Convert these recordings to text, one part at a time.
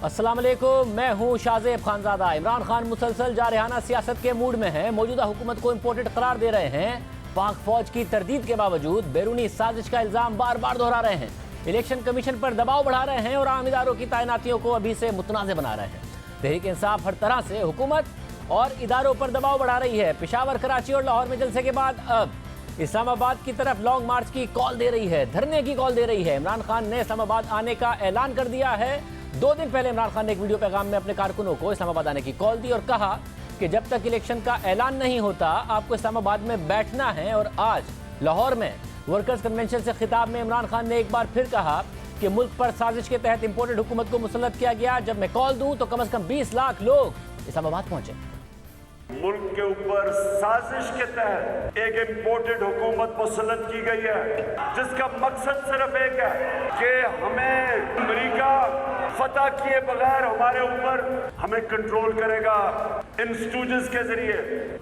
अस्सलाम वालेकुम, मैं हूं शाहजेब खानजादा। इमरान खान मुसलसल जारहाना सियासत के मूड में हैं। मौजूदा हुकूमत को इम्पोर्टेड करार दे रहे हैं। पाक फौज की तरदीद के बावजूद बैरूनी साजिश का इल्जाम बार बार दोहरा रहे हैं। इलेक्शन कमीशन पर दबाव बढ़ा रहे हैं और आम इदारों की तैनातियों को अभी से मुतनाज़ बना रहे हैं। तहरीक इंसाफ हर तरह से हुकूमत और इदारों पर दबाव बढ़ा रही है। पेशावर, कराची और लाहौर में जलसे के बाद अब इस्लामाबाद की तरफ लॉन्ग मार्च की कॉल दे रही है, धरने की कॉल दे रही है। इमरान खान ने इस्लामाबाद आने का ऐलान कर दिया है। 2 दिन पहले इमरान खान ने एक वीडियो पैगाम में अपने कारकुनों को इस्लामाबाद आने की कॉल दी और कहा कि जब तक इलेक्शन का ऐलान नहीं होता आपको इस्लामाबाद में बैठना है। और आज लाहौर में वर्कर्स कन्वेंशन से खिताब में इमरान खान ने एक बार फिर कहा कि मुल्क पर साजिश के तहत इंपोर्टेड हुकूमत को मुसल्लत किया गया। जब मैं कॉल दूं तो कम से कम 20 लाख लोग इस्लामाबाद पहुंचे। मुल्क के ऊपर साजिश के तहत एक इम्पोर्टेड हुकूमत मुसल्लत की गई है, जिसका मकसद सिर्फ एक है कि हमें अमेरिका फतह किए बगैर हमारे ऊपर हमें कंट्रोल करेगा। इन स्टूडेंट्स के जरिए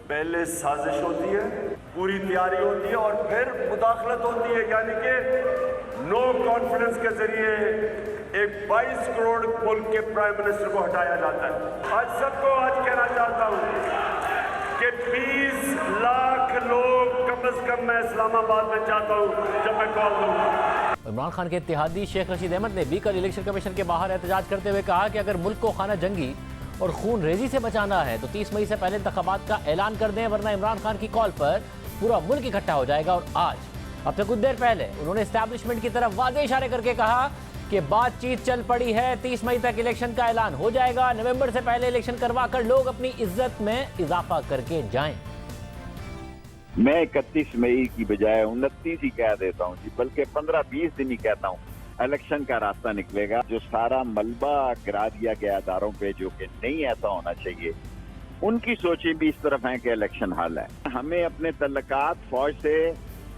पहले साजिश होती है, पूरी तैयारी होती है और फिर मुदाखलत होती है, यानी कि नो कॉन्फिडेंस के जरिए एक 22 करोड़ मुल्क के प्राइम मिनिस्टर को हटाया जाता है। आज सबको आज कहना चाहता हूँ कि 20 लाख लोग कम से कम मैं इस्लामाबाद में चाहता हूँ जब मैं कॉल दूंगा। इमरान खान के इत्तेहादी शेख रशीद अहमद ने भी कल इलेक्शन कमीशन के बाहर एहतजाज करते हुए कहा कि अगर मुल्क को खाना जंगी और खून रेजी से बचाना है तो 30 मई से पहले इंतखाबात का ऐलान कर दें, वरना इमरान खान की कॉल पर पूरा मुल्क इकट्ठा हो जाएगा। और आज अब से कुछ देर पहले उन्होंने एस्टैब्लिशमेंट की तरफ वादे इशारे करके कहा कि बातचीत चल पड़ी है, 30 मई तक इलेक्शन का ऐलान हो जाएगा। नवंबर से पहले इलेक्शन करवा कर लोग अपनी इज्जत में इजाफा करके जाएं। मैं 31 मई की बजाय 29 ही कह देता हूँ जी, बल्कि 15-20 दिन ही कहता हूँ। इलेक्शन का रास्ता निकलेगा। जो सारा मलबा गिरा दिया गया अदारों पे, जो कि नहीं ऐसा होना चाहिए, उनकी सोचें भी इस तरफ है कि इलेक्शन हाल है। हमें अपने तल्लकात फौज से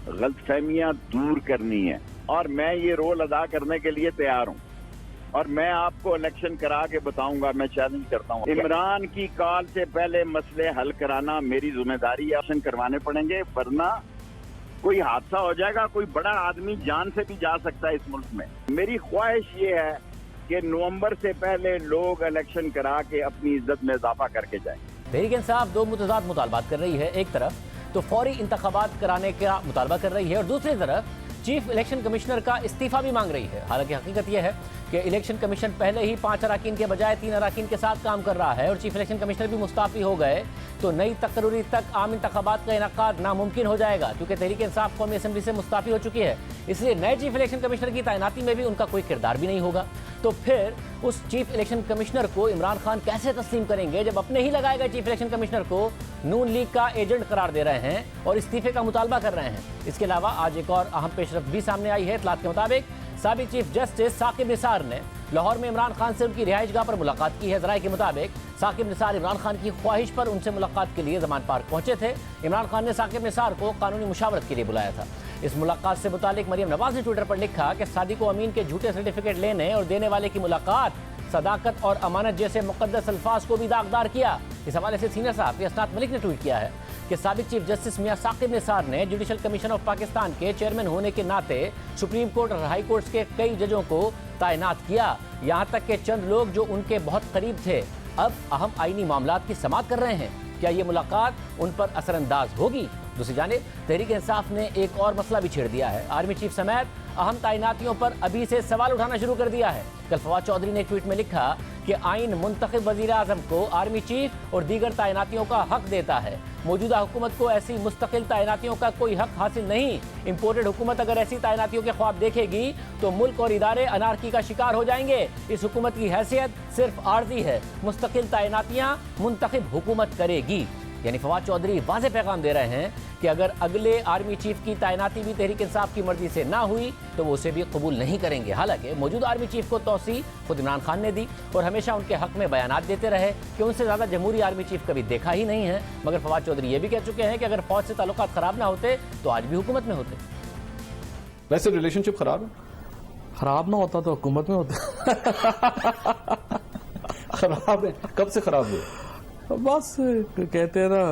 गलतफहमियां दूर करनी है और मैं ये रोल अदा करने के लिए तैयार हूँ और मैं आपको इलेक्शन करा के बताऊंगा। मैं चैलेंज करता हूँ, इमरान की कॉल से पहले मसले हल कराना मेरी जिम्मेदारी है। इलेक्शन करवाने पड़ेंगे, वरना कोई हादसा हो जाएगा। कोई बड़ा आदमी जान से भी जा सकता है इस मुल्क में। मेरी ख्वाहिश ये है कि नवंबर से पहले लोग इलेक्शन करा के अपनी इज्जत में इजाफा करके जाएं। तहरीक इंसाफ 2 मुतजाद मुतालबात कर रही है। एक तरफ तो फौरी इंतखाबात कराने का मुतालबा कर रही है और दूसरी तरफ चीफ इलेक्शन कमिश्नर का इस्तीफा भी मांग रही है। हालांकि हकीकत यह है कि इलेक्शन कमीशन पहले ही 5 अराकीन के बजाय 3 अराकीन के साथ काम कर रहा है और चीफ इलेक्शन कमिश्नर भी मुस्ताफी हो गए तो नई तकरीरी तक आम इंतखाबात का इनेकाद नामुमकिन हो जाएगा, क्योंकि तहरीक इंसाफ कौमी असम्बली से मुस्ताफी हो चुकी है। इसलिए नए चीफ इलेक्शन कमिश्नर की तैनाती में भी उनका कोई किरदार भी नहीं होगा। तो फिर उस चीफ इलेक्शन कमिश्नर को इमरान खान कैसे तस्लीम करेंगे जब अपने ही लगाए गए चीफ इलेक्शन कमिश्नर को नून लीग का एजेंट करार दे रहे हैं और इस्तीफे का मुतालबा कर रहे हैं। इसके अलावा आज एक और अहम पेशरफ भी सामने आई है। इत्तलात के मुताबिक साबिक चीफ जस्टिस साकिब निसार ने लाहौर में इमरान खान से उनकी रिहाइशगाह पर मुलाकात की है। जराये के मुताबिक साकिब निसार इमरान खान की ख्वाहिश पर उनसे मुलाकात के लिए जमान पार्क पहुंचे थे। इमरान खान ने साकिब निसार को कानूनी मुशावरत के लिए बुलाया था। इस मुलाकात से मुतालिक मरियम नवाज ने ट्विटर पर लिखा कि सादिक अमीन के झूठे सर्टिफिकेट लेने और देने वाले की मुलाकात सदाकत और अमानत जैसे मुकद्दस अल्फाज को भी दागदार किया। इस हवाले से सीनियर सहाफ़ी असनाद मलिक ने ट्वीट किया है कि साबिक चीफ जस्टिस मियां साकिब निसार ने जुडिशल कमीशन ऑफ पाकिस्तान के चेयरमैन होने के नाते सुप्रीम कोर्ट और हाई कोर्ट के कई जजों को तैनात किया। यहाँ तक कि चंद लोग जो उनके बहुत करीब थे अब अहम आईनी मामलात की समाअत कर रहे हैं। क्या ये मुलाकात उन पर असरअंदाज होगी? दूसरी जानिब तहरीक इंसाफ ने एक और मसला भी छेड़ दिया है। आर्मी चीफ समेत अहम तैनातियों पर अभी से सवाल उठाना शुरू कर दिया है। कल फवाद चौधरी ने एक ट्वीट में लिखा कि आइन मुंतखब वजीर आजम को आर्मी चीफ और दीगर तैनातियों का हक देता है। मौजूदा हुकूमत को ऐसी मुस्तकिल तैनातियों का कोई हक हासिल नहीं। इम्पोर्टेड हुकूमत अगर ऐसी तैनातियों के ख्वाब देखेगी तो मुल्क और इदारे अनारकी का शिकार हो जाएंगे। इस हुकूमत की हैसियत सिर्फ आर्जी है, मुस्तकिल तैनातियाँ मुंतखब हुकूमत करेगी। यानी फवाद चौधरी वाज़े पैगाम दे रहे हैं कि अगर अगले आर्मी चीफ की तैनाती भी तहरीक इंसाफ की मर्जी से ना हुई तो वो उसे भी कबूल नहीं करेंगे। हालांकि मौजूदा आर्मी चीफ को तौसी खुद इमरान खान ने दी और हमेशा उनके हक में बयानात देते रहे कि उनसे ज़्यादा जमहूरी आर्मी चीफ कभी देखा ही नहीं है। मगर फवाद चौधरी ये भी कह चुके हैं कि अगर फौज से ताल्लुकात खराब ना होते तो आज भी हुकूमत में होते। वैसे रिलेशनशिप खराब है? खराब ना होता तो हुकूमत में होता। खराब है? कब से खराब हुआ? बस कहते हैं ना,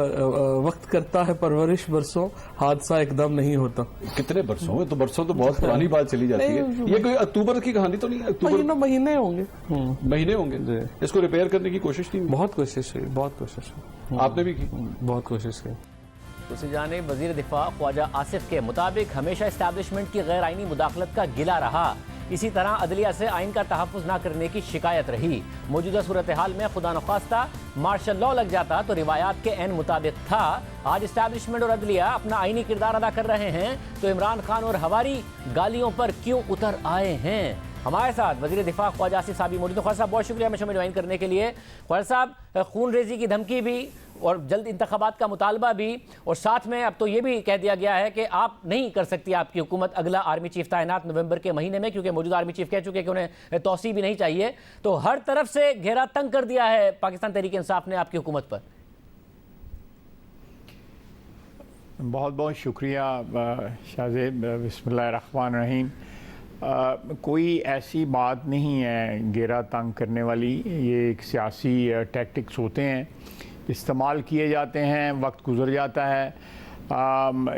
वक्त करता है परवरिश, बरसों हादसा एकदम नहीं होता। कितने बरसों हुए? तो बरसों तो बहुत पुरानी बात चली जाती है। ये कोई अक्टूबर की कहानी तो नहीं है? अक्टूबर महीने होंगे। महीने होंगे। इसको रिपेयर करने की कोशिश नहीं? बहुत कोशिश हुई, बहुत कोशिश हुई। आपने भी की? बहुत कोशिश की। दूसरी जानिब वजीर दिफा ख्वाजा आसिफ के मुताबिक हमेशा इस्टेब्लिशमेंट की गैर आईनी मुदाखलत का गिला रहा। इसी तरह अदलिया से आइन का तहफ़्फ़ुज़ न करने की शिकायत रही। मौजूदा सूरत हाल में खुदा नख्वास्ता मार्शल लॉ लग जाता तो रिवायात के एन मुताबिक था। आज इस्टेब्लिशमेंट और अदलिया अपना आइनी किरदार अदा कर रहे हैं तो इमरान खान और हवारी गालियों पर क्यों उतर आए हैं? हमारे साथ वज़ीर दिफा ख्वाजा आसिफ साहब मौजूद। ख्वाजा साहब बहुत शुक्रिया हमें ज्वाइन करने के लिए। ख्वाजा साहब, खून रेजी की धमकी भी और जल्द इंतखाबात का मुतालबा भी, और साथ में अब तो ये भी कह दिया गया है कि आप नहीं कर सकती आपकी हुकूमत अगला आर्मी चीफ तैनात नवंबर के महीने में, क्योंकि मौजूदा आर्मी चीफ कह चुके हैं कि उन्हें तौसी भी नहीं चाहिए। तो हर तरफ से घेरा तंग कर दिया है पाकिस्तान तहरीक इंसाफ ने आपकी हुकूमत पर। बहुत बहुत शुक्रिया शाहजेब। बिस्मिल्लाहिर्रहमानिर्रहीम। कोई ऐसी बात नहीं है घेरा तंग करने वाली। ये एक सियासी टैक्टिक्स होते हैं, इस्तेमाल किए जाते हैं। वक्त गुज़र जाता है,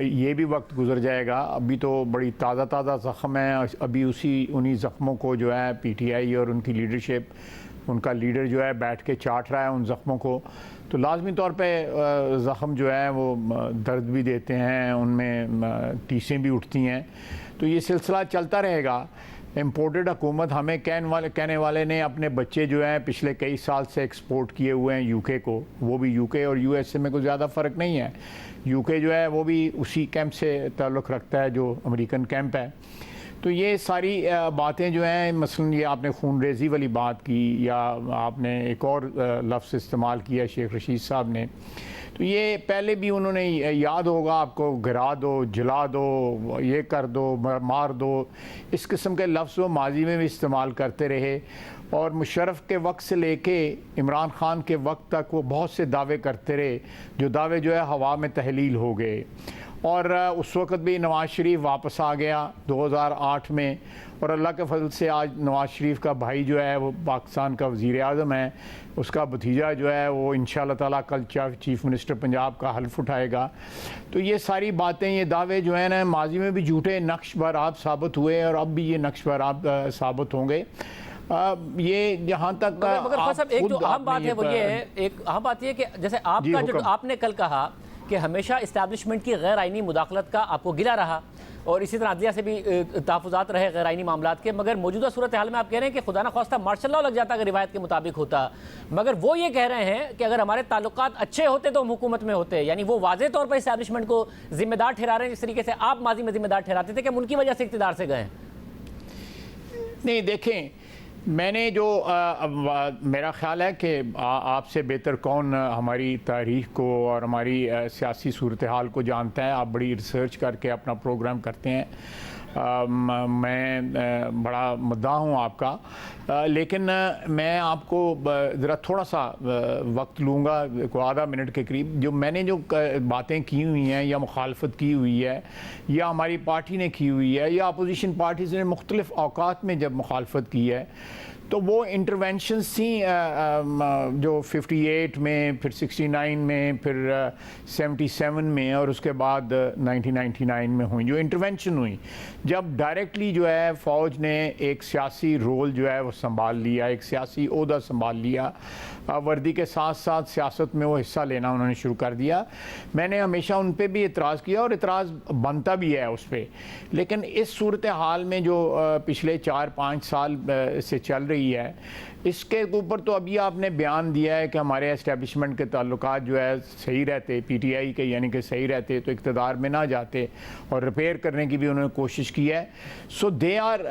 ये भी वक्त गुज़र जाएगा। अभी तो बड़ी ताज़ा ज़ख्म है। अभी उन्हीं ज़ख्मों को जो है PTI और उनकी लीडरशिप, उनका लीडर जो है बैठ के चाट रहा है उन ज़ख्मों को। तो लाजमी तौर पे ज़ख्म जो है वो दर्द भी देते हैं, उनमें टीसें भी उठती हैं। तो ये सिलसिला चलता रहेगा। इम्पोर्टेड हुकूमत हमें कहने वाले ने अपने बच्चे जो हैं पिछले कई साल से एक्सपोर्ट किए हुए हैं UK को। वो भी UK और USA में कोई ज़्यादा फ़र्क नहीं है। UK जो है वो भी उसी कैंप से ताल्लुक़ रखता है जो अमेरिकन कैंप है। तो ये सारी बातें जो हैं, मसलन ये आपने खून रेजी वाली बात की, या आपने एक और लफ्ज़ इस्तेमाल किया शेख रशीद साहब ने, तो ये पहले भी उन्होंने याद होगा आपको, गिरा दो, जला दो, ये कर दो, मार दो, इस किस्म के लफ्ज़ वो माजी में भी इस्तेमाल करते रहे। और मुशर्रफ के वक्त से लेके इमरान खान के वक्त तक वो बहुत से दावे करते रहे, जो दावे जो है हवा में तहलील हो गए। और उस वक़्त भी नवाज़ शरीफ वापस आ गया 2008 में, और अल्लाह के फजल से आज नवाज़ शरीफ का भाई जो है वो पाकिस्तान का वज़ीर आज़म है, उसका भतीजा जो है वो इंशाअल्लाह ताला कल चीफ़ मिनिस्टर पंजाब का हल्फ उठाएगा। तो ये सारी बातें, ये दावे जो है ना, माजी में भी झूठे नक्श बराब साबित हुए और अब भी ये नक्श बराब साबित होंगे। ये जहाँ तक मगर साहब एक जो अहम बात है वो ये है, एक अहम बात ये कि जैसे आपका जो आपने कल कहा कि हमेशा इस्टेब्लिशमेंट की गैर आइनी मुदाखलत का आपको गिला रहा और इसी तरह अदलिया से भी तहफ़्फ़ुज़ात रहे गैर आइनी मामलात के, मगर मौजूदा सूरत हाल में आप कह रहे हैं कि खुदा न ख्वास्ता मार्शल लॉ लग जाता अगर रिवायत के मुताबिक होता। मगर वो ये कह रहे हैं कि अगर हमारे ताल्लुकात अच्छे होते तो हम हुकूमत में होते, यानी वो वाज़े तौर पर इस्टेब्लिशमेंट को जिम्मेदार ठहरा रहे हैं जिस तरीके से आप माजी में जिम्मेदार ठहराते थे कि हम उनकी वजह से इक़्तिदार से गए। नहीं, देखें, मैंने जो मेरा ख़्याल है कि आपसे बेहतर कौन हमारी तारीख़ को और हमारी सियासी सूरत हाल को जानता है। आप बड़ी रिसर्च करके अपना प्रोग्राम करते हैं। मैं बड़ा मुद्दा हूँ आपका, लेकिन मैं आपको ज़रा थोड़ा सा वक्त लूँगा, आधा मिनट के करीब। जो मैंने जो बातें की हुई हैं या मुखालफत की हुई है या हमारी पार्टी ने की हुई है या अपोजिशन पार्टीज़ ने मुख्तलिफ़ औकात में जब मुखालफत की है, तो वो इंटरवेंशंस थी जो 58 में, फिर 69 में, फिर 77 में और उसके बाद 1999 में हुई, जो इंटरवेंशन हुई, जब डायरेक्टली जो है फ़ौज ने एक सियासी रोल जो है वो संभाल लिया, एक सियासी ओहदा संभाल लिया, वर्दी के साथ साथ सियासत में वो हिस्सा लेना उन्होंने शुरू कर दिया। मैंने हमेशा उन पर भी एतराज़ किया और एतराज़ बनता भी है उस पर। लेकिन इस सूरत हाल में जो पिछले 4-5 साल से चल रही है, इसके ऊपर तो अभी आपने बयान दिया है कि हमारे एस्टेब्लिशमेंट के ताल्लुकात जो है सही रहते, PTI के यानी कि सही रहते तो इक़्तिदार में ना जाते, और रिपेयर करने की भी उन्होंने कोशिश की है। So they are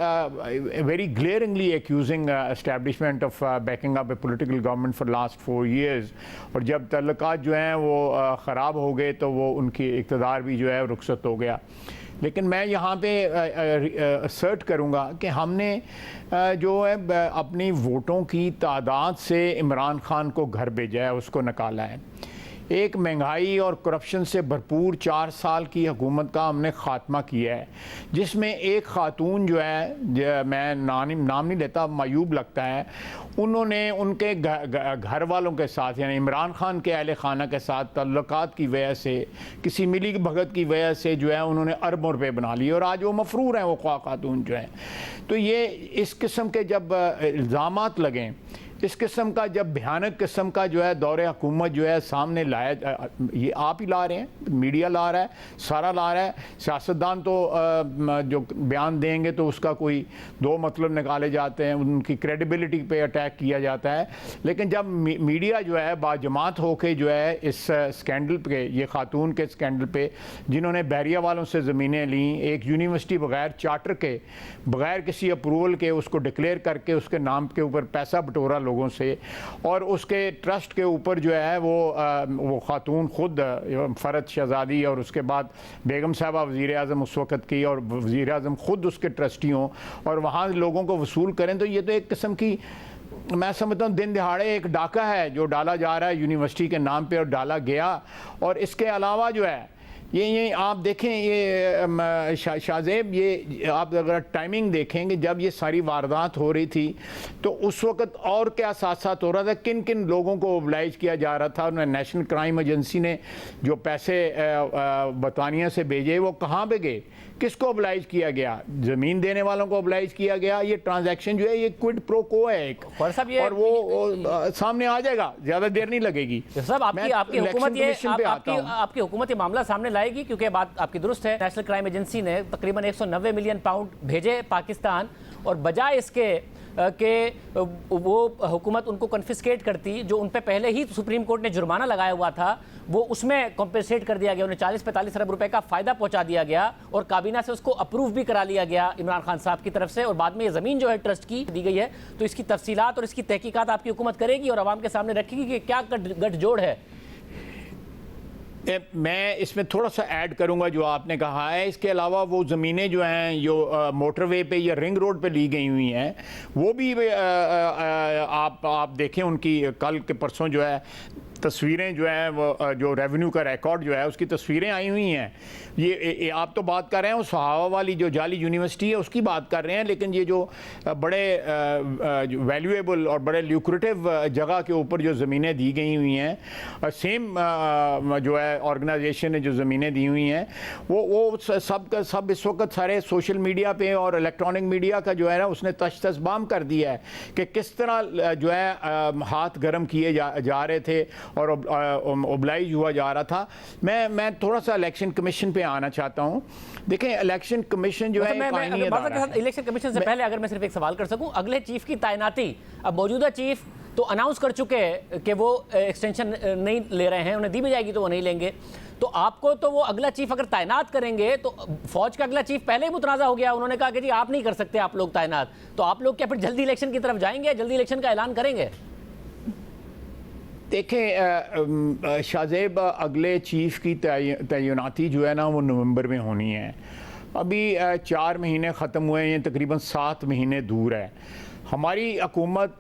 very glaringly accusing establishment of backing up a political government for last 4 years। और जब ताल्लुकात जो हैं वो ख़राब हो गए तो वो उनकी इक़्तिदार भी जो है रुखसत हो गया। लेकिन मैं यहाँ पे असर्ट करूँगा कि हमने जो है अपनी वोटों की तादाद से इमरान खान को घर भेजा है, उसको निकाला है। एक महंगाई और करप्शन से भरपूर 4 साल की हुकूमत का हमने ख़ात्मा किया है, जिसमें एक खातून जो है, मैं नाम नहीं लेता, मायूब लगता है, उन्होंने उनके घर वालों के साथ यानी इमरान खान के अहले खाना के साथ तल्लुकात की वजह से, किसी मिली भगत की वजह से जो है उन्होंने अरबों रुपये बना लिए और आज वो मफरूर हैं वो खातून जो है। तो ये इस किस्म के जब इल्ज़ामात लगें, इस किस्म का जब भयानक किस्म का जो है दौरे हुकूमत जो है सामने लाया, ये आप ही ला रहे हैं, मीडिया ला रहा है, सारा ला रहा है, सियासतदान तो जो बयान देंगे तो उसका कोई दो मतलब निकाले जाते हैं, उनकी क्रेडिबिलिटी पे अटैक किया जाता है। लेकिन जब मीडिया जो है बाजमात होके जो है इस स्कैंडल पे, ये खातून के स्कैंडल पे जिन्होंने बहरिया वालों से ज़मीनें ली, एक यूनिवर्सिटी बगैर चार्टर के, बगैर किसी अप्रूवल के उसको डिक्लेयर करके उसके नाम के ऊपर पैसा बटोरा लोगों से, और उसके ट्रस्ट के ऊपर जो है वो खातून खुद फ़रद शहज़ादी और उसके बाद बेगम साहबा वज़ीर आज़म उस वक़्त की, और वज़ीर आज़म खुद उसके ट्रस्टी हों और वहाँ लोगों को वसूल करें, तो ये तो एक किस्म की, मैं समझता हूँ दिन दिहाड़े एक डाका है जो डाला जा रहा है यूनिवर्सिटी के नाम पे और डाला गया। और इसके अलावा जो है ये आप देखें, ये शाहजेब, ये आप अगर टाइमिंग देखेंगे जब ये सारी वारदात हो रही थी तो उस वक़्त और क्या साथ साथ हो रहा था, किन किन लोगों को ओबलाइज किया जा रहा था। उन्हें नेशनल क्राइम एजेंसी ने जो पैसे बरतानिया से भेजे वो कहाँ पे गए, किसको ओबलाइज किया गया, ज़मीन देने वालों को ओबलाइज किया गया। ये ट्रांजैक्शन जो है ये क्विड प्रो को है एक, और वो सामने आ जाएगा, ज़्यादा देर नहीं लगेगी। साहब आपकी हुकूमत ये मामला सामने लाएगी, क्योंकि बात आपकी दुरुस्त है। नेशनल क्राइम एजेंसी ने तकरीबन 190 मिलियन पाउंड भेजे पाकिस्तान, और बजाय इसके कि वो हुकूमत उनको कन्फिस्केट करती, जो उन पे पहले ही सुप्रीम कोर्ट ने जुर्माना लगाया हुआ था, वो उसमें कॉम्पेंसेट कर दिया गया। उन्हें 40-45 अरब रुपए का फ़ायदा पहुंचा दिया गया और काबीना से उसको अप्रूव भी करा लिया गया इमरान खान साहब की तरफ से, और बाद में ये ज़मीन जो है ट्रस्ट की दी गई है। तो इसकी तफसीलात और इसकी तहकीकात आपकी हुकूमत करेगी और आवाम के सामने रखेगी कि क्या गठजोड़ है। मैं इसमें थोड़ा सा ऐड करूंगा जो आपने कहा है। इसके अलावा वो ज़मीनें जो हैं जो मोटरवे पे या रिंग रोड पे ली गई हुई हैं, वो भी आप देखें, उनकी कल के परसों जो है तस्वीरें जो हैं, वो जो रेवेन्यू का रिकॉर्ड जो है उसकी तस्वीरें आई हुई हैं। ये आप तो बात कर रहे हैं उस हवा वाली जो जाली यूनिवर्सिटी है उसकी बात कर रहे हैं, लेकिन ये जो बड़े वैल्यूएबल और बड़े ल्यूक्रेटिव जगह के ऊपर जो ज़मीनें दी गई हुई हैं, सेम जो है ऑर्गेनाइजेशन ने जो ज़मीनें दी हुई हैं, वो सब इस वक्त सारे सोशल मीडिया पे और इलेक्ट्रॉनिक मीडिया का जो है ना उसने तश्तज़बाम कर दिया है कि किस तरह जो है हाथ गर्म किए जा रहे थे और ओबलाइज हुआ जा रहा था। मैं थोड़ा सा इलेक्शन कमीशन पे आना चाहता हूं। देखें, इलेक्शन कमीशन जो है इलेक्शन कमीशन से पहले अगर मैं सिर्फ एक सवाल कर सकूं, अगले चीफ की तैनाती, अब मौजूदा चीफ तो अनाउंस कर चुके हैं कि वो एक्सटेंशन नहीं ले रहे हैं, उन्हें दी भी जाएगी तो वो नहीं लेंगे, तो आपको तो वो अगला चीफ अगर तैनात करेंगे तो फौज का अगला चीफ पहले ही मुतनाज़ा हो गया, उन्होंने कहा कि जी आप नहीं कर सकते आप लोग तैनात, तो आप लोग क्या फिर जल्दी इलेक्शन की तरफ जाएंगे, जल्दी इलेक्शन का ऐलान करेंगे? देखें शाहजेब, अगले चीफ की तैनाती जो है ना वो नवंबर में होनी है। अभी 4 महीने ख़त्म हुए हैं, तकरीबन 7 महीने दूर है। हमारी हुकूमत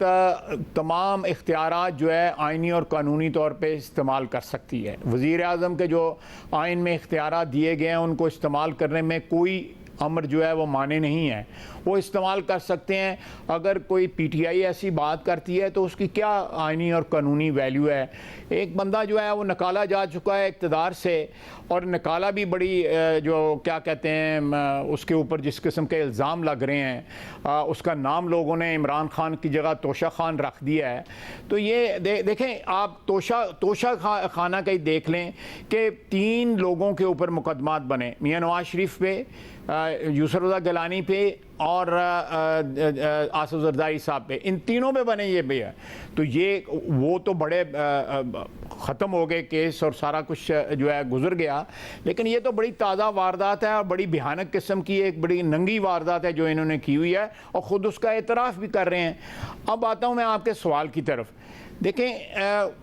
तमाम इख्तियारात जो है आइनी और कानूनी तौर पे इस्तेमाल कर सकती है। वज़ीर आज़म के जो आइन में इख्तियारात दिए गए हैं उनको इस्तेमाल करने में कोई अमर जो है वो माने नहीं है, वो इस्तेमाल कर सकते हैं। अगर कोई पीटीआई ऐसी बात करती है तो उसकी क्या आइनी और कानूनी वैल्यू है? एक बंदा जो है वो निकाला जा चुका है इक़्तिदार से, और निकाला भी बड़ी जो क्या कहते हैं उसके ऊपर जिस किस्म के इल्ज़ाम लग रहे हैं, उसका नाम लोगों ने इमरान खान की जगह तोशा खान रख दिया है। तो ये देखें आप तोशा खाना का ही देख लें कि 3 लोगों के ऊपर मुकदमात बने, मियां नवाज शरीफ पे, यूसुफ रज़ा गिलानी पे और आसिफ ज़रदारी साहब पे, इन तीनों पे बने ये भी है। तो ये वो तो बड़े ख़त्म हो गए केस और सारा कुछ जो है गुजर गया, लेकिन ये तो बड़ी ताज़ा वारदात है और बड़ी भयानक किस्म की एक बड़ी नंगी वारदात है जो इन्होंने की हुई है और ख़ुद उसका एतराफ़ भी कर रहे हैं। अब आता हूँ मैं आपके सवाल की तरफ। देखें,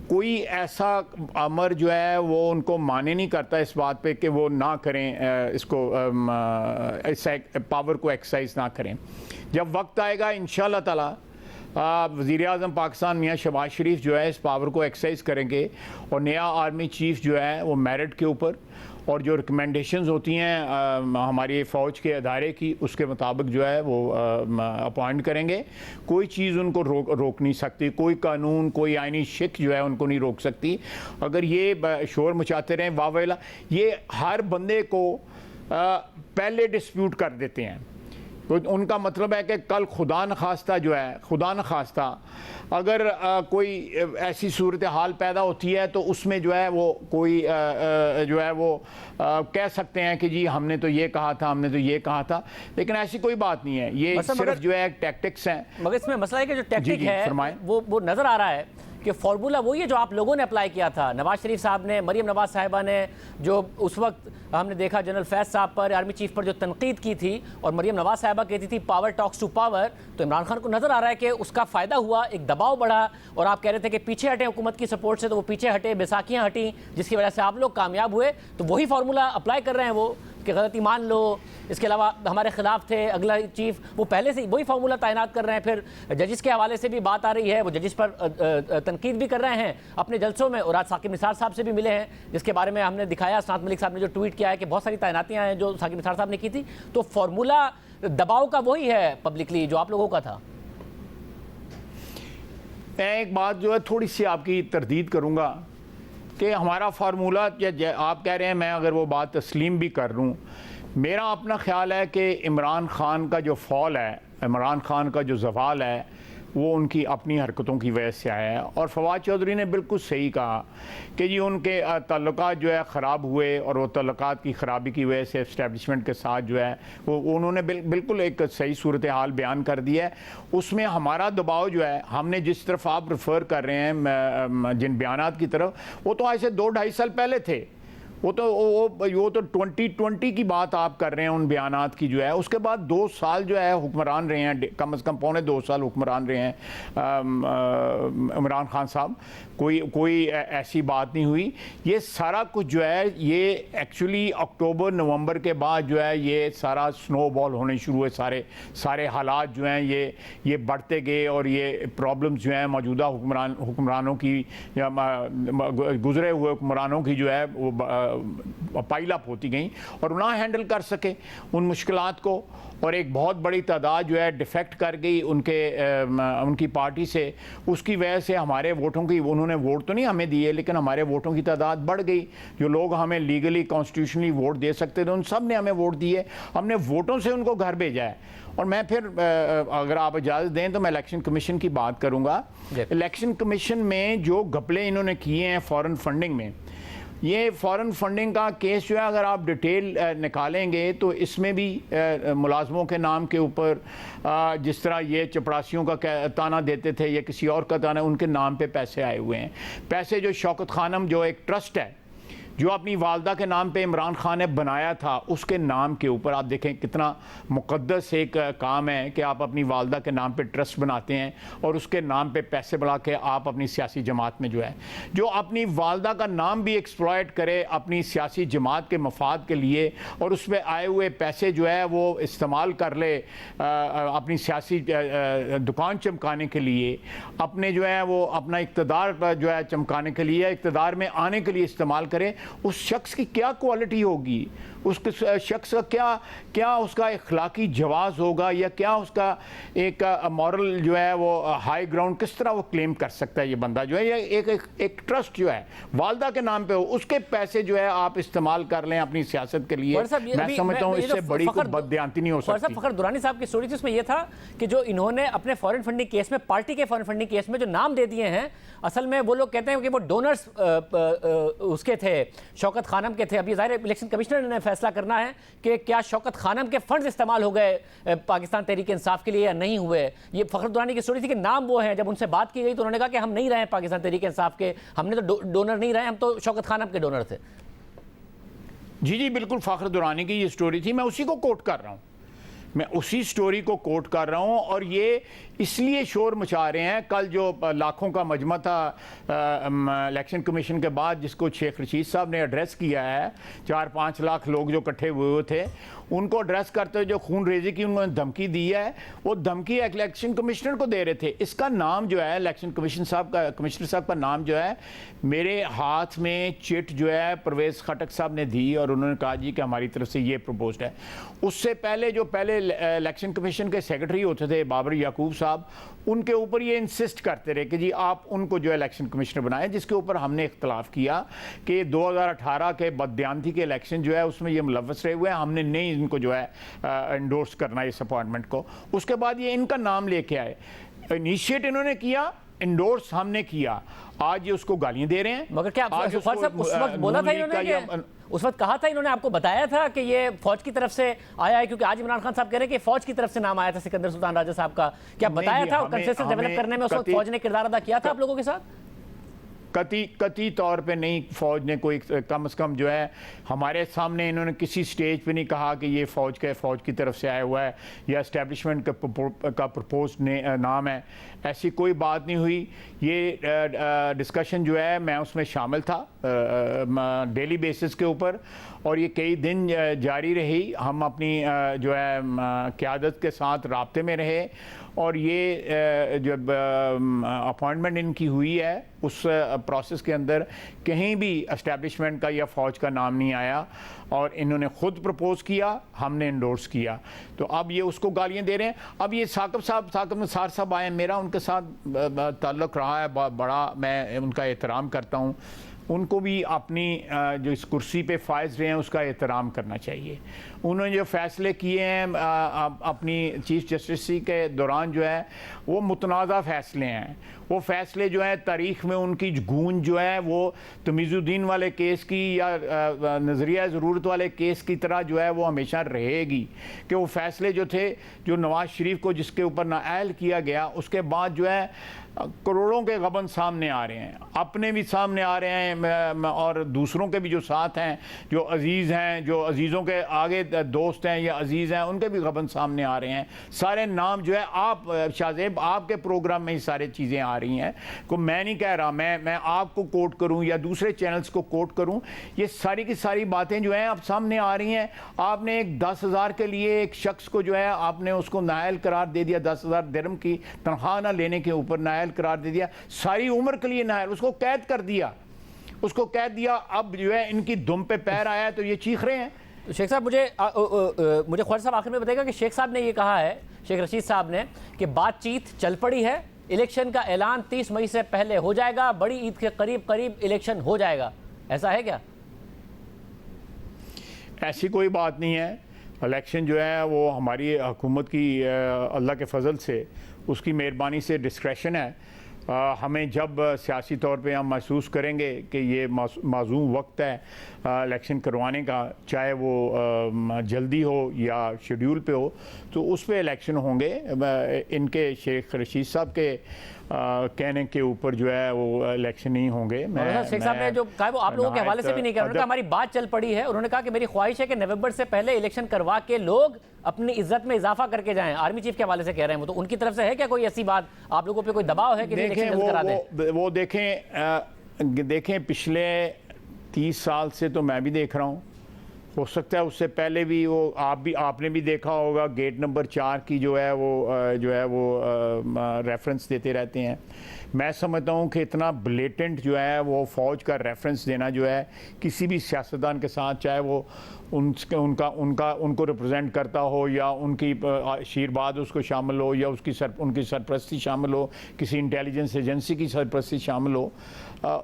कोई ऐसा अमर जो है वो उनको माने नहीं करता इस बात पे कि वो ना करें, इसको पावर को एक्सरसाइज ना करें। जब वक्त आएगा इंशाअल्लाह ताला वज़ीर आज़म पाकिस्तान मियाँ शहबाज शरीफ जो है इस पावर को एक्सरसाइज करेंगे और नया आर्मी चीफ जो है वो मेरिट के ऊपर और जो रिकमेंडेशंस होती हैं हमारी फ़ौज के अदारे की उसके मुताबिक जो है वो अपॉइंट करेंगे। कोई चीज़ उनको रोक नहीं सकती, कोई कानून कोई आइनी शिक जो है उनको नहीं रोक सकती। अगर ये शोर मचाते रहें वावेला, ये हर बंदे को पहले डिस्प्यूट कर देते हैं। तो उनका मतलब है कि कल खुदा न खास्ता जो है, खुदा न खास्ता अगर कोई ऐसी सूरत हाल पैदा होती है तो उसमें जो है वो कोई जो है वो कह सकते हैं कि जी हमने तो ये कहा था, हमने तो ये कहा था, लेकिन ऐसी कोई बात नहीं है। ये सिर्फ जो है टैक्टिक्स हैं। मगर इसमें मसला है कि जो टैक्टिक है वो नजर आ रहा है कि फॉर्मूला वही है जो आप लोगों ने अप्लाई किया था। नवाज शरीफ साहब ने, मरियम नवाज साहिबा ने, जो उस वक्त हमने देखा जनरल फैज साहब पर, आर्मी चीफ पर जो तनकीद की थी, और मरियम नवाज साहिबा कहती थी पावर टॉक्स टू पावर, तो इमरान खान को नजर आ रहा है कि उसका फायदा हुआ, एक दबाव बढ़ा, और आप कह रहे थे कि पीछे हटे हुकूमत की सपोर्ट से, तो वो पीछे हटे, बैसाखियां हटी, जिसकी वजह से आप लोग कामयाब हुए। तो वही फार्मूला अप्लाई कर रहे हैं वो कि गलती मान लो, इसके अलावा हमारे खिलाफ थे, अगला चीफ, वो पहले से वही फार्मूला तैनात कर रहे हैं। फिर जजिस के हवाले से भी बात आ रही है, वो जजिस पर तनकीद भी कर रहे हैं अपने जलसों में, और आज साकिब निसार साहब से भी मिले हैं, जिसके बारे में हमने दिखाया। सनात मलिक साहब ने जो ट्वीट किया है कि बहुत सारी तैनातियां हैं जो साकिब निसार साहब ने की थी। तो फार्मूला दबाव का वही है पब्लिकली जो आप लोगों का था। मैं एक बात जो है थोड़ी सी आपकी तरदीद करूंगा कि हमारा फार्मूला, आप कह रहे हैं, मैं अगर वो बात तस्लीम भी कर लूँ, मेरा अपना ख्याल है कि इमरान खान का जो फॉल है, इमरान खान का जो जवाल है, वो उनकी अपनी हरकतों की वजह से आया है। और फवाद चौधरी ने बिल्कुल सही कहा कि जी उनके ताल्लुकात जो है ख़राब हुए, और वो ताल्लुकात की ख़राबी की वजह से इस्टेब्लिशमेंट के साथ जो है वो उन्होंने बिल्कुल एक सही सूरत हाल बयान कर दिया है। उसमें हमारा दबाव जो है, हमने जिस तरफ आप रेफ़र कर रहे हैं जिन बयानात की तरफ, वो तो आज से 2-2.5 साल पहले थे। वो तो 2020 की बात आप कर रहे हैं उन बयानात की जो है। उसके बाद 2 साल जो है हुक्मरान रहे हैं, कम से कम 2.25 साल हुक्मरान रहे हैं इमरान खान साहब। कोई ऐसी बात नहीं हुई। ये सारा कुछ जो है ये एक्चुअली अक्टूबर नवंबर के बाद जो है ये सारा स्नोबॉल होने शुरू हुए। सारे हालात जो हैं ये बढ़ते गए, और ये प्रॉब्लम्स जो हैं मौजूदा हुक्मरानों की या गुजरे हुए हुक्मरानों की जो है वो पाइल अप होती गई, और ना हैंडल कर सके उन मुश्किलात को, और एक बहुत बड़ी तादाद जो है डिफेक्ट कर गई उनकी पार्टी से। उसकी वजह से हमारे वोटों की, उन्होंने वोट तो नहीं हमें दिए, लेकिन हमारे वोटों की तादाद बढ़ गई। जो लोग हमें लीगली कॉन्स्टिट्यूशनली वोट दे सकते थे, उन सब ने हमें वोट दिए। हमने वोटों से उनको घर भेजा है। और मैं फिर अगर आप इजाज़त दें तो मैं इलेक्शन कमीशन की बात करूँगा। इलेक्शन कमीशन में जो घपले इन्होंने किए हैं फॉरेन फंडिंग में, ये फॉरेन फंडिंग का केस जो है अगर आप डिटेल निकालेंगे तो इसमें भी मुलाजमों के नाम के ऊपर जिस तरह ये चपरासियों का ताना देते थे या किसी और का ताना, उनके नाम पे पैसे आए हुए हैं। पैसे जो शौकत खानम जो एक ट्रस्ट है जो अपनी वालदा के नाम पे इमरान खान ने बनाया था, उसके नाम के ऊपर आप देखें कितना मुक़द्दस एक काम है कि आप अपनी वालदा के नाम पे ट्रस्ट बनाते हैं और उसके नाम पे पैसे बढ़ा के आप अपनी सियासी जमात में जो है, जो अपनी वालदा का नाम भी एक्सप्लॉयट करे अपनी सियासी जमात के मफाद के लिए, और उस पर आए हुए पैसे जो है वो इस्तेमाल कर ले अपनी सियासी दुकान चमकाने के लिए, अपने जो है वो अपना इक़्तिदार जो है चमकाने के लिए, इक़्तिदार में आने के लिए इस्तेमाल करे। उस शख्स की क्या क्वालिटी होगी, उस शख्स का क्या उसका इखलाकी जवाज़ होगा, या क्या उसका एक मॉरल जो है वो हाई ग्राउंड किस तरह वो क्लेम कर सकता है ये बंदा जो है। ये एक ट्रस्ट जो है वालदा के नाम पे हो, उसके पैसे जो है आप इस्तेमाल कर लें अपनी सियासत के लिए। मैं समझता हूँ इससे बड़ी कोई बददियानती नहीं हो सकती। फखर दुरानी साहब की स्टोरी थी, उसमें यह था कि जो इन्होंने अपने फॉरेन फंडिंग केस में, पार्टी के फॉरेन फंडिंग केस में जो नाम दे दिए हैं, असल में वो लोग कहते हैं कि वो डोनर्स उसके थे, शौकत खानम के थे। अभी ज़ाहिर इलेक्शन कमिश्नर ने फैसला करना है कि क्या शौकत खानम के फंड्स इस्तेमाल हो गए पाकिस्तान तहरीक इंसाफ के लिए या नहीं हुए। ये फखर दुरानी की स्टोरी थी कि नाम वो हैं। जब उनसे बात की गई तो उन्होंने कहा कि हम नहीं रहे पाकिस्तान तहरीक इंसाफ के, हमने तो डोनर नहीं रहे, हम तो शौकत खानम के डोनर थे। जी बिल्कुल, फखर दुरानी की ये स्टोरी थी, मैं उसी को कोट कर रहा हूँ, मैं उसी स्टोरी को कोट कर रहा हूँ। और ये इसलिए शोर मचा रहे हैं। कल जो लाखों का मजमा था इलेक्शन कमीशन के बाद, जिसको शेख रशीद साहब ने एड्रेस किया है, 4-5 लाख लोग जो इकट्ठे हुए थे, उनको एड्रेस करते हुए जो खून रेजी की उन्होंने धमकी दी है, वो धमकी इलेक्शन कमिश्नर को दे रहे थे। इसका नाम जो है इलेक्शन कमीशनर साहब का नाम जो है, मेरे हाथ में चिट जो है परवेज खटक साहब ने दी और उन्होंने कहा जी कि हमारी तरफ से ये प्रपोज्ड है। उससे पहले जो पहले इलेक्शन कमीशन के सेक्रेटरी होते थे बाबर याकूब साहब, उनके ऊपर ये इंसिस्ट करते रहे कि जी आप उनको जो है इलेक्शन कमिश्नर बनाएं, जिसके ऊपर हमने इख्तलाफ किया कि 2018 के बददियानती के इलेक्शन जो है उसमें ये मुलव्वस रहे हुए हैं, हमने नहीं इनको जो है एंडोर्स करना इस अपॉइंटमेंट को। उसके बाद ये इनका नाम लेके आए, इनिशिएट इन्होंने किया, इंडोर्स हमने किया, आज ये उसको गालियां दे रहे हैं। मगर क्या उस वक्त बोला था इन्होंने, उस वक्त कहा था इन्होंने, आपको बताया था कि ये फौज की तरफ से आया है? क्योंकि आज इमरान खान साहब कह रहे हैं कि फौज की तरफ से नाम आया था सिकंदर सुल्तान राजा साहब का, क्या बताया था? और कंसेंसस डेवलप करने में उस वक्त फौज ने किरदार अदा किया था आप लोगों के साथ? कती तौर पे नहीं, फौज ने कोई कम से कम जो है हमारे सामने इन्होंने किसी स्टेज पे नहीं कहा कि ये फौज की तरफ से आया हुआ है या एस्टेब्लिशमेंट का प्रपोज नाम है, ऐसी कोई बात नहीं हुई। ये डिस्कशन जो है मैं उसमें शामिल था डेली बेसिस के ऊपर, और ये कई दिन जारी रही। हम अपनी जो है क़यादत के साथ राब्ते में रहे, और ये जब अपॉइंटमेंट इनकी हुई है उस प्रोसेस के अंदर कहीं भी एस्टेब्लिशमेंट का या फ़ौज का नाम नहीं आया, और इन्होंने ख़ुद प्रपोज किया, हमने इंडोर्स किया। तो अब ये उसको गालियां दे रहे हैं। अब ये साकिब निसार साहब आए, मेरा उनके साथ ताल्लुक़ रहा है बड़ा, मैं उनका एहतराम करता हूँ। उनको भी अपनी जो इस कुर्सी पे फायज रहे हैं उसका एहतराम करना चाहिए। उन्होंने जो फैसले किए हैं अपनी चीफ जस्टिस के दौरान जो है वो मुतनाज़ा फ़ैसले हैं। वो फ़ैसले जो है तारीख़ में उनकी गूंज जो है वो तमीज़ुद्दीन वाले केस की या नज़रिया ज़रूरत वाले केस की तरह जो है वो हमेशा रहेगी, कि वो फ़ैसले जो थे, जो नवाज़ शरीफ को जिसके ऊपर नाअहल किया गया, उसके बाद जो है करोड़ों के गबन सामने आ रहे हैं, अपने भी सामने आ रहे हैं और दूसरों के भी जो साथ हैं, जो अजीज़ हैं, जो अजीज़ों के आगे दोस्त हैं या अजीज़ हैं, उनके भी गबन सामने आ रहे हैं। सारे नाम जो है आप शाहजेब आपके प्रोग्राम में ही सारी चीज़ें आ रही हैं, को मैं नहीं कह रहा, मैं आपको कोट करूं या दूसरे चैनल्स को कोट करूं, ये सारी की सारी बातें जो हैं अब सामने आ रही हैं। आपने एक 10,000 के लिए एक शख्स को जो है आपने उसको नायल करार दे दिया, 10,000 दिरहम की तनख्वाह ना लेने के ऊपर नायल करार दे दिया, सारी उम्र के लिए नायल, उसको कैद कर दिया, उसको कैद दिया। अब जो है इनकी दुम पे पैर आया तो ये चीख रहे हैं। तो शेख साहब मुझे ख्वाजा साहब आखिर में बताएगा कि शेख साहब ने ये कहा है, शेख रशीद साहब ने, कि बातचीत चल पड़ी है, इलेक्शन का ऐलान 30 मई से पहले हो जाएगा, बड़ी ईद के करीब इलेक्शन हो जाएगा, ऐसा है क्या? ऐसी कोई बात नहीं है। इलेक्शन जो है वो हमारी हुकूमत की अल्लाह के फजल से, उसकी मेहरबानी से डिस्क्रेशन है। हमें जब सियासी तौर पे हम महसूस करेंगे कि ये माज़ूम वक्त है इलेक्शन करवाने का, चाहे वो जल्दी हो या शेड्यूल पे हो, तो उस पे इलेक्शन होंगे। इनके शेख रशीद साहब के कहने के ऊपर जो है वो इलेक्शन नहीं होंगे। शेख साहब ने जो कहा वो आप लोगों के हवाले से भी नहीं कहा, उन्होंने कहा हमारी बात चल पड़ी है, उन्होंने कहा कि मेरी ख्वाहिश है कि नवंबर से पहले इलेक्शन करवा के लोग अपनी इज्जत में इजाफा करके जाएं। आर्मी चीफ के हवाले से कह रहे हैं वो, तो उनकी तरफ से है क्या कोई ऐसी बात, आप लोगों पे कोई दबाव है कि इलेक्शन जल्द करा दें? वो देखें पिछले 30 साल से तो मैं भी देख रहा हूँ, हो सकता है उससे पहले भी वो आपने भी देखा होगा, गेट नंबर 4 की जो है वो रेफरेंस देते रहते हैं। मैं समझता हूँ कि इतना ब्लेटेंट जो है वो फ़ौज का रेफरेंस देना जो है किसी भी सियासतदान के साथ, चाहे वो उनको रिप्रेजेंट करता हो या उनकी आशीर्वाद उसको शामिल हो या उनकी सरपरस्ती शामिल हो, किसी इंटेलिजेंस एजेंसी की सरपरस्ती शामिल हो,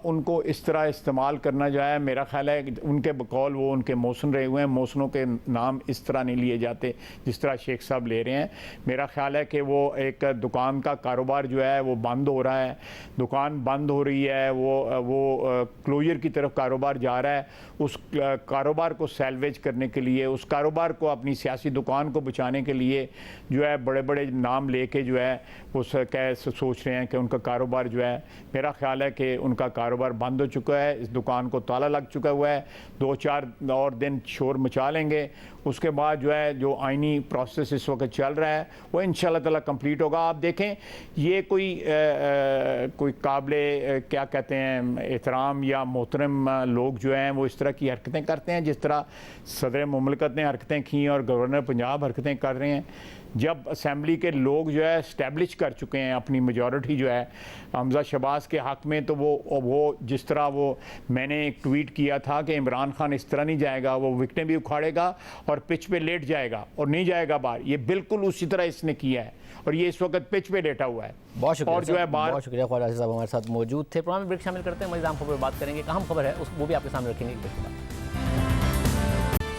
उनको इस तरह इस्तेमाल करना जो है, मेरा ख्याल है कि उनके बकौल वो उनके मौसन रहे हुए हैं, मौसनों के नाम इस तरह नहीं लिए जाते जिस तरह शेख साहब ले रहे हैं। मेरा ख्याल है कि वो एक दुकान का कारोबार जो है वो बंद हो रहा है, दुकान बंद हो रही है, वो क्लोजर की तरफ कारोबार जा रहा है। उस कारोबार को सैल्वेज करने के लिए, उस कारोबार को अपनी सियासी दुकान को बचाने के लिए जो है बड़े बड़े नाम लेके जो है वो सोच रहे हैं कि उनका कारोबार जो है, मेरा ख्याल है कि उनका कारोबार बंद हो चुका है, इस दुकान को ताला लग चुका हुआ है। 2-4 और दिन शोर मचा लेंगे। उसके बाद जो है जो आइनी प्रोसेस इस वक्त चल रहा है वो इंशाल्लाह ताला कंप्लीट होगा। आप देखें ये कोई काबिल क्या कहते हैं एहतराम या मोहतरम लोग जो हैं वो इस तरह की हरकतें करते हैं जिस तरह सदर मुमलकत ने हरकतें की और गवर्नर पंजाब हरकतें कर रहे हैं। जब असम्बली के लोग जो है इस्टेब्लिश कर चुके हैं अपनी मेजॉरिटी जो है हमजा शहबाज के हक़ में, तो वो जिस तरह वो मैंने एक ट्वीट किया था कि इमरान खान इस तरह नहीं जाएगा, वो विकेटें भी उखाड़ेगा और पिच पे लेट जाएगा और नहीं जाएगा बाहर, ये बिल्कुल उसी तरह इसने किया है और ये इस वक्त पिच पे लेटा हुआ है। बहुत शुक्रिया और जो है बाहर बहुत शुक्रिया ख्वाजा साहब हमारे साथ मौजूद थे। प्रोग्राम में ब्रेक शामिल करते हैं, मज़ीद अहम खबर पर बात करेंगे। अहम खबर है वो भी आपके सामने रखेंगे।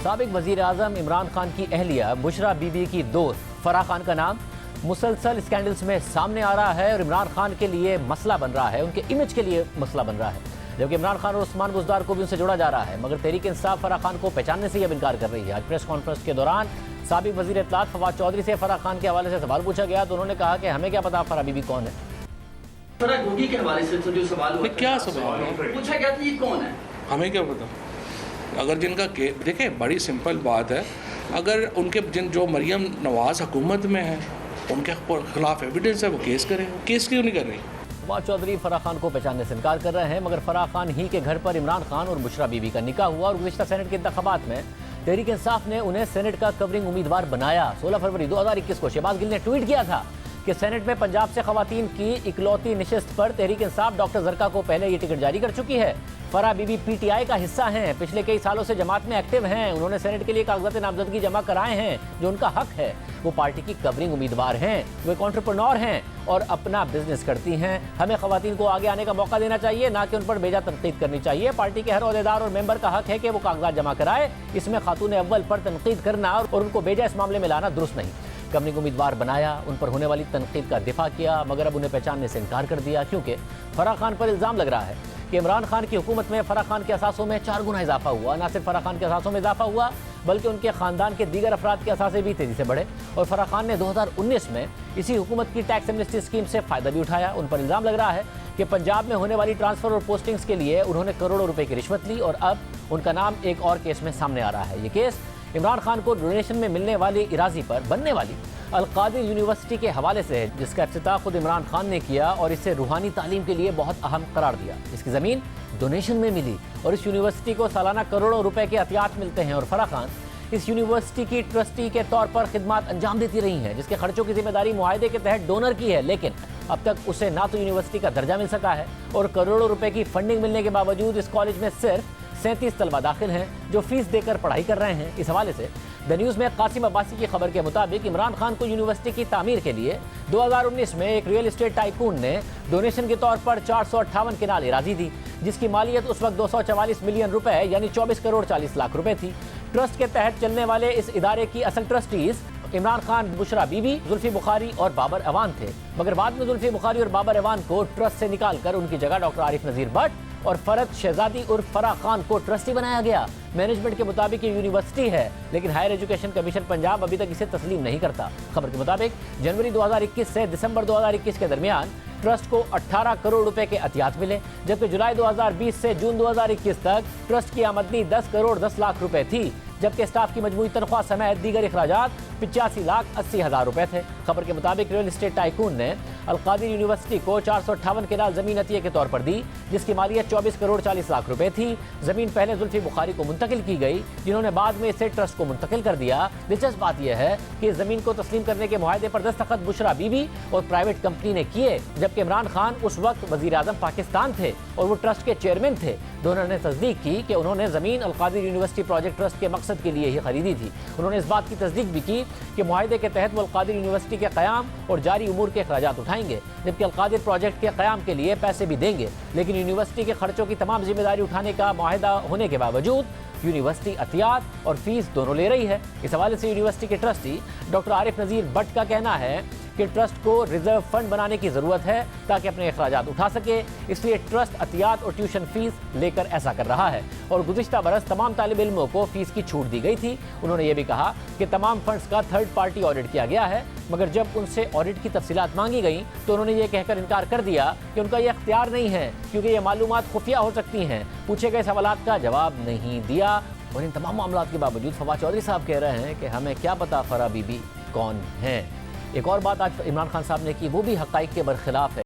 साबिक वज़ीर आज़म इमरान खान की अहलिया बुशरा बीबी की दोस्त फराह खान का नाम मुसलसल स्कैंडल्स में सामने आ रहा है और इमरान खान के लिए मसला बन रहा है, उनके इमेज के लिए मसला बन रहा है। जबकि इमरान खान और उस्मान बुज़दार को भी उनसे जोड़ा जा रहा है, मगर तहरीक इंसाफ फराह खान को पहचानने से अब इनकार कर रही है। आज प्रेस कॉन्फ्रेंस के दौरान साबिक वज़ीर इत्तलात फवाद चौधरी से फराह खान के हवाले से सवाल पूछा गया तो उन्होंने कहा कि हमें क्या पता फराह बीबी कौन है। फराह गोगी के हवाले से तो जो सवाल हुआ क्या सवाल पूछा गया था ये कौन है, हमें क्या पता। अगर जिनका देखिए बड़ी सिंपल बात है, अगर उनके जो मरियम नवाज हुकूमत में है उनके खिलाफ एविडेंस है वो केस करें, वो केस क्यों नहीं कर रही। फवाद चौधरी फराह खान को पहचानने से इनकार कर रहे हैं, मगर फराह खान ही के घर पर इमरान खान और बुशरा बीबी का निकाह हुआ और गुज़िश्ता सेनेट के इंतखाबात में तहरीक इंसाफ ने उन्हें सेनेट का कवरिंग उम्मीदवार बनाया। 16 फरवरी 2021 को शहबाज गिल ने ट्वीट किया था कि सेनेट में पंजाब से खवातीन की इकलौती नशिस्त पर तहरीक इंसाफ डॉक्टर जरका को पहले ये टिकट जारी कर चुकी है। फराह बीबी पीटीआई का हिस्सा हैं, पिछले कई सालों से जमात में एक्टिव हैं, उन्होंने सेनेट के लिए कागजात नामजदगी जमा कराए हैं जो उनका हक है। वो पार्टी की कवरिंग उम्मीदवार हैं, वो एक एंटरप्रेन्योर हैं और अपना बिजनेस करती हैं। हमें खवातीन को आगे आने का मौका देना चाहिए, ना कि उन पर बेजा तनकीद करनी चाहिए। पार्टी के हर ओहदेदार और मेंबर का हक है कि वो कागजात जमा कराए, इसमें खातून अव्वल पर तनकीद करना और उनको बेजा इस मामले में लाना दुरुस्त नहीं। कवरिंग उम्मीदवार बनाया, उन पर होने वाली तनकीद का दिफा किया, मगर अब उन्हें पहचानने से इनकार कर दिया क्योंकि फराह खान पर इल्ज़ाम लग रहा है कि इमरान खान की हुकूमत में फराह खान के असासों में 4 गुना इजाफा हुआ। ना सिर्फ फराह खान के असासों में इजाफा हुआ बल्कि उनके खानदान के दीगर अफराद के असासे भी तेजी से बढ़े और फराह खान ने 2019 में इसी हुकूमत की टैक्स एमनेस्टी स्कीम से फ़ायदा भी उठाया। उन पर इल्ज़ाम लग रहा है कि पंजाब में होने वाली ट्रांसफ़र और पोस्टिंग्स के लिए उन्होंने करोड़ों रुपए की रिश्वत ली और अब उनका नाम एक और केस में सामने आ रहा है। ये केस इमरान खान को डोनेशन में मिलने वाली इराजी पर बनने वाली अल-कादिर यूनिवर्सिटी के हवाले से है, जिसका इफ्तिताह खुद इमरान खान ने किया और इसे रूहानी तालीम के लिए बहुत अहम करार दिया। इसकी ज़मीन डोनेशन में मिली और इस यूनिवर्सिटी को सालाना करोड़ों रुपए के अतियात मिलते हैं और फराह खान इस यूनिवर्सिटी की ट्रस्टी के तौर पर खिदमात अंजाम देती रही हैं, जिसके खर्चों की जिम्मेदारी मुआहदे के तहत डोनर की है। लेकिन अब तक उसे ना तो यूनिवर्सिटी का दर्जा मिल सका है और करोड़ों रुपए की फंडिंग मिलने के बावजूद इस कॉलेज में सिर्फ 37 तलबा दाखिल हैं जो फीस देकर पढ़ाई कर रहे हैं। इस हवाले से द न्यूज़ में कासिम अब्बासी की खबर के मुताबिक इमरान खान को यूनिवर्सिटी की तामीर के लिए 2019 में एक रियल एस्टेट टाइकून ने डोनेशन के तौर पर 458 किनाल इराजी दी, जिसकी मालियत उस वक्त 244 मिलियन रुपए यानी 24 करोड़ 40 लाख रुपए थी। ट्रस्ट के तहत चलने वाले इस इदारे की असल ट्रस्टीज इमरान खान, बुशरा बीबी, जुल्फी बुखारी और बाबर अवान थे, मगर बाद में जुल्फी बुखारी और बाबर अवान को ट्रस्ट से निकालकर उनकी जगह डॉक्टर आरिफ नज़ीर भट्ट और फरद शहजादी उर्फ फराह खान को ट्रस्टी बनाया गया। मैनेजमेंट के मुताबिक ये यूनिवर्सिटी है, लेकिन हायर एजुकेशन कमीशन पंजाब अभी तक इसे तस्लीम नहीं करता। खबर के मुताबिक जनवरी 2021 से दिसंबर 2021 के दरमियान ट्रस्ट को 18 करोड़ रुपए के अतियात मिले, जबकि जुलाई 2020 से जून 2021 तक ट्रस्ट की आमदनी 10 करोड़ 10 लाख रुपए थी, जबकि स्टाफ की मजमूई तनख्वाह समेत दीगर अखराजात 85,80,000 रुपए थे। खबर के मुताबिक रियल एस्टेट टाइकून ने अल-कादिर यूनिवर्सिटी को 458 किनाल जमीन अतिये के तौर पर दी, जिसकी मालियत 24 करोड़ 40 लाख रुपए थी। जमीन पहले जुल्फी बुखारी को मुंतकिल की गई, जिन्होंने बाद में इसे ट्रस्ट को मुंतकिल कर दिया। दिलचस्प बात यह है कि इस जमीन को तस्लीम करने के मुआहदे पर दस्तखत बुशरा बीबी और प्राइवेट कंपनी ने किए, जबकि इमरान खान उस वक्त वजीर आजम पाकिस्तान थे और वो ट्रस्ट के चेयरमैन थे। दोनों ने तस्दीक की कि उन्होंने जमीन अल-कादिर यूनिवर्सिटी प्रोजेक्ट ट्रस्ट के मकसद के लिए ही खरीदी थी। उन्होंने इस बात की तस्दीक भी की कि मुआहदे के तहत वो अल-कादिर यूनिवर्सिटी के क़याम और जारी उमूर के अखराजात उठाएंगे, जबकि अल-कादिर प्रोजेक्ट के क़याम के लिए पैसे भी देंगे। लेकिन यूनिवर्सिटी के खर्चों की तमाम जिम्मेदारी उठाने का मुआहदा होने के बावजूद यूनिवर्सिटी अतियात और फीस दोनों ले रही है। इस हवाले से यूनिवर्सिटी के ट्रस्टी डॉक्टर आरिफ नज़ीर भट्ट का कहना है कि ट्रस्ट को रिजर्व फंड बनाने की ज़रूरत है ताकि अपने अखराजात उठा सके, इसलिए ट्रस्ट अतियात और ट्यूशन फीस लेकर ऐसा कर रहा है और गुज़िश्ता बरस तमाम तालिब इल्मों को फीस की छूट दी गई थी। उन्होंने ये भी कहा कि तमाम फंड्स का थर्ड पार्टी ऑडिट किया गया है, मगर जब उनसे ऑडिट की तफसीलात मांगी गई तो उन्होंने ये कहकर इनकार कर दिया कि उनका ये अख्तियार नहीं है, क्योंकि ये मालूमात खुफिया हो सकती हैं। पूछे गए सवालात का जवाब नहीं दिया। और इन तमाम मामलों के बावजूद फवाद चौधरी साहब कह रहे हैं कि हमें क्या पता फराह बीबी कौन हैं। एक और बात आज इमरान खान साहब ने की, वो भी हक़ाइक़ के बरखिलाफ़ है।